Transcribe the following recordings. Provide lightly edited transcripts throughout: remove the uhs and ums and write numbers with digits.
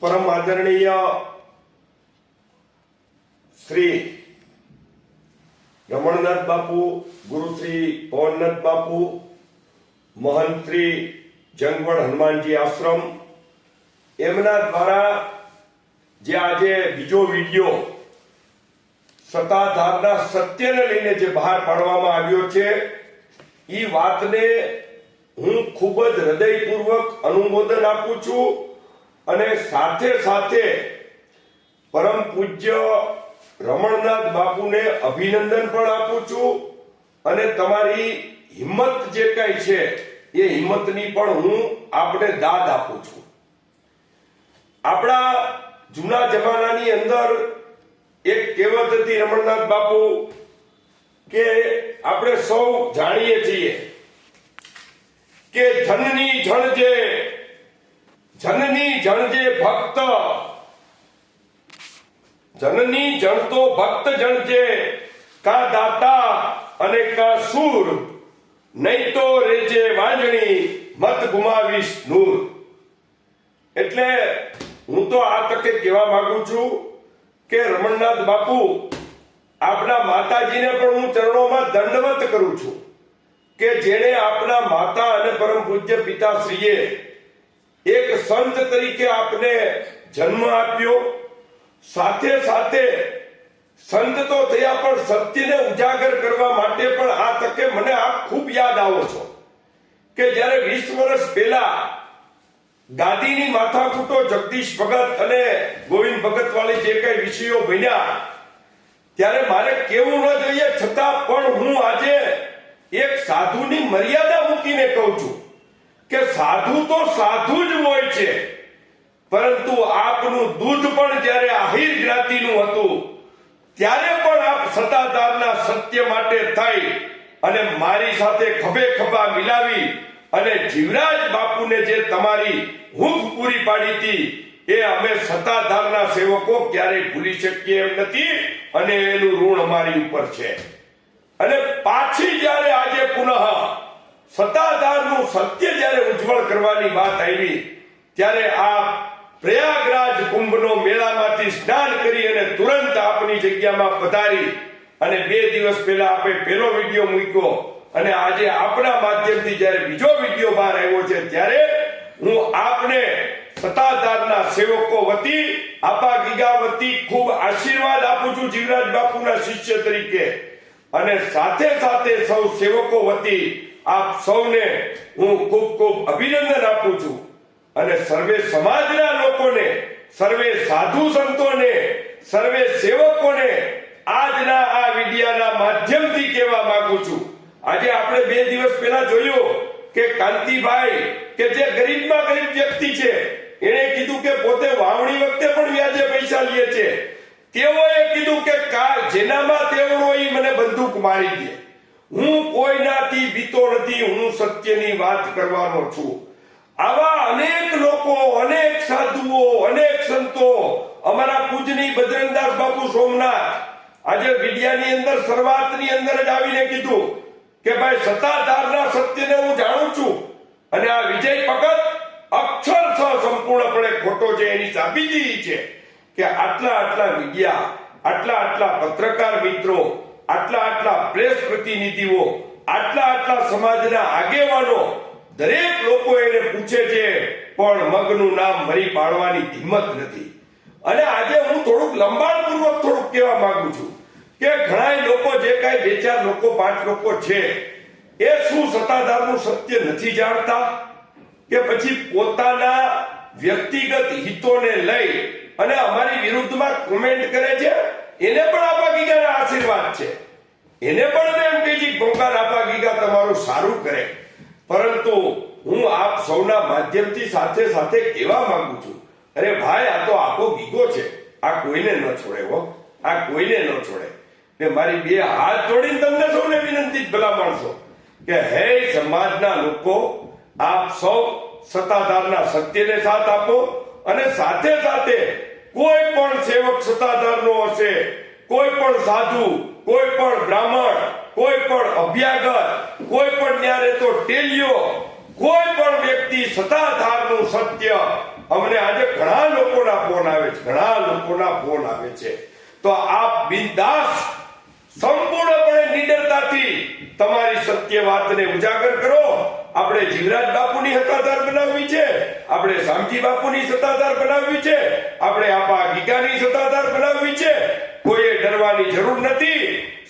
परम आदरणीय श्री रमणनाथ बापू, गुरु श्री पवननाथ बापू, महंत श्री जंगवण हनुमानजी आश्रम एमना द्वारा जे आजे बीजो विडियो सत्ताधारना सत्यने लईने जे बहार पाडवामां आव्यो छे ई वातने हूँ खूब ज हृदयपूर्वक अनुमोदन आपूं छुं અને સાથે સાથે પરમ પૂજ્ય રમણનાથ બાપુને અભિનંદન પણ આપું છું અને તમારી હિંમત જે કઈ છે એ હિંમતની પણ હું આપને દાદ આપું છું। આપણા જૂના જમાનાની અંદર એક કહેવત હતી રમણનાથ બાપુ કે આપણે સૌ જાણીએ છીએ કે જનની જણજે ભક્ત, જનની જણતો ભક્ત જણજે, કા દાતા અને કા સૂર, નહીં તો રેજે વાંજણી, મત ગુમાવીશ નૂર। એટલે હું તો આ તકે કહેવા માંગુ છું કે રમણનાથ બાપુ આપના માતાજીને પણ હું ચરણોમાં દંડવત કરું છું કે જેણે આપના માતા અને પરમ પૂજ્ય પિતાશ્રીએ એક સંત તરીકે આપને જન્મ આપ્યો, સાથે સાથે સંત તો થયા પણ સત્યને ઉજાગર કરવા માટે પણ આ તકે મને આપ ખૂબ યાદ આવો છો કે જ્યારે 20 વર્ષ પહેલા ગાદીની માથાકૂટો જગદીશ ભગત અને ગોવિંદ ભગત વાળી જે કઈ વિષયો બન્યા ત્યારે મારે કેવું ન જોઈએ છતાં પણ હું આજે એક સાધુની મર્યાદા મૂકીને કહું છું કે સાધુ તો સાધુ જ હોય છે, પરંતુ આપનું દૂધ પણ જ્યારે આહિર જ્ઞાતિનું હતું ત્યારે પણ આપ સત્તાધારના સત્ય માટે થઈ અને મારી સાથે ખભે ખભા મિલાવી અને જીવરાજ બાપુને જે તમારી હૂંફ પૂરી પાડી હતી એ અમે સત્તાધારના સેવકો ક્યારેય ભૂલી શકીએ એમ નથી અને એનું ઋણ અમારી ઉપર છે। અને પાછી જ્યારે આજે પુનઃ સત્તાધારનું સત્ય જ્યારે ઉજ્જવળ કરવાની વાત આવી ત્યારે આ પ્રયાગરાજ કુંભનો મેળામાંથી સ્નાન કરી અને તુરંત આપની જગ્યામાં પધારી અને 2 દિવસ પહેલા આપણે પહેલો વિડીયો મૂક્યો અને આજે આપણા માધ્યમથી જ્યારે બીજો વિડીયો બહાર આવ્યો છે ત્યારે હું આપને સત્તાધારના સેવકો વતી આપા ગીગા વતી ખૂબ આશીર્વાદ આપું છું જીવરાજ બાપુના શિષ્ય તરીકે અને સાથે સાથે સૌ સેવકો વતી આપ સૌને હું ખૂબ ખૂબ અભિનંદન આપું છું અને સર્વે સમાજના લોકોને, સર્વે સાધુ સંતોને, સર્વે સેવકોને આજના આ વિડિયાના માધ્યમથી કહેવા માંગુ છું। આજે આપણે 2 દિવસ પહેલા જોયું કે કાંતિભાઈ કે જે ગરીબમાં ગરીબ વ્યક્તિ છે એણે કીધું કે પોતે વાવણી વખતે પણ વ્યાજે પૈસા લે છે, તેઓએ કીધું કે જેનામાં તેવડો એ મને બંદૂક મારી દે, હું કોઈનાથી બીતો નથી, હું સત્યની વાત કરવાનો છું। આવા અનેક લોકો, અનેક સાધુઓ, અનેક સંતો, અમારા પૂજનીય બજરંગદાસ બાપુ સોમનાથ આજે વિડિયાની અંદર શરૂઆતની અંદર જ આવીને કીધું કે ભાઈ સત્તાધારના સત્યને હું જાણું છું અને આ વિજય ભગત અક્ષરશઃ સંપૂર્ણપણે ખોટો છે એની સાબિતી છે કે આટલા મીડિયા, આટલા પત્રકાર મિત્રો, આટલા પ્રેસ પ્રતિનિધિઓ, આટલા સમાજના આગેવાનો દરેક લોકો એને પૂછે છે પણ મગનું નામ મરી પાડવાની હિંમત નથી। અને આજે હું થોડુંક લંબાણપૂર્વક થોડુંક કહેવા માંગુ છું કે ઘણા લોકો જે કાંઈ 2-4 લોકો 5 લોકો છે એ શું સત્તાધારનું સત્ય નથી જાણતા કે પછી પોતાના વ્યક્તિગત હિતોને લઈ અને અમારી વિરુદ્ધમાં કોમેન્ટ કરે છે? એને પણ આપા ગીગાના આશીર્વાદ છે, એને પણ એમ કહે છે ભગવાન આપા ગીગા તમારું સારું કરે, પરંતુ હું આપ સૌના માધ્યમથી સાથે સાથે કહેવા માંગુ છું અરે ભાઈ આ તો આપો ગીગો છે, આ કોઈને ન છોડે હો, આ કોઈને ન છોડે। ને મારી 2 હાથ જોડીને તમને સૌને વિનંતી જ ભલા માણસો કે હે સમાજના લોકો, આપ સૌ સત્તાધારના સત્યને સાથ આપો અને સાથે સાથે કોઈ પણ સેવક સત્તાધારનો હશે, કોઈ પણ સાધુ, કોઈ પણ બ્રાહ્મણ, કોઈ પણ અભ્યાગત, કોઈ પણ ન્યારે તો ટેલિયો, કોઈ પણ વ્યક્તિ સત્તાધારનું સત્ય અમને આજે ઘણા લોકોના ફોન આવે છે, ઘણા લોકોના ફોન આવે છે. તો આપ બિંદાસ સંપૂર્ણપણે નિડરતાથી તમારી સત્ય વાતને ઉજાગર કરો. આપણે જીવરાજ બાપુની સત્તાધાર બનાવવી છે, આપણે શામજી બાપુની સત્તાધાર બનાવવી છે, આપણે આપા ગીગાની સત્તાધાર બનાવવી છે. કોઈએ ડરવાની જરૂર નથી.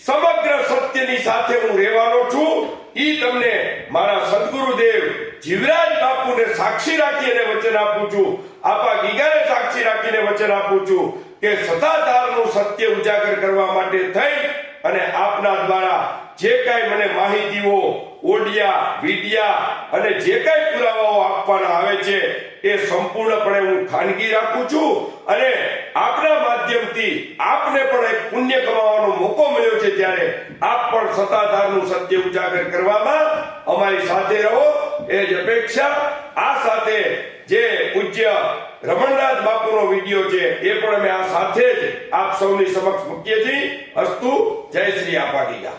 સમગ્ર સત્યની સાથે હું રહેવાનો છું. ઈ તમને મારા સદગુરુદેવ જીવરાજ બાપુને સાક્ષી રાખીને વચન આપું છું, આપા ગીગાને સાક્ષી રાખીને વચન આપું છું કે સત્તાધારનું સત્ય ઉજાગર કરવા માટે થઈ અને આપના દ્વારા જે કાંઈ મને માહિતીઓ, ઓડિયા, વિડિયા અને જે કાંઈ પુરાવાઓ આપવાના આવે છે એ સંપૂર્ણપણે હું ખાનગી રાખું છું. અને આપના માધ્યમથી આપને પણ એક પુણ્ય કમાવાનો મોકો મળ્યો છે, ત્યારે આપ પણ સત્તાધારનું સત્ય ઉજાગર કરવામાં અમારી સાથે રહો એ જ અપેક્ષા. આ સાથે જે પૂજ્ય રમણદાસ બાપુનો વિડીયો છે એ પણ અમે આ સાથે જ આપ સૌની સમક્ષ મૂકીએ છીએ. અસ્તુ. જય શ્રી આપા ગીગા.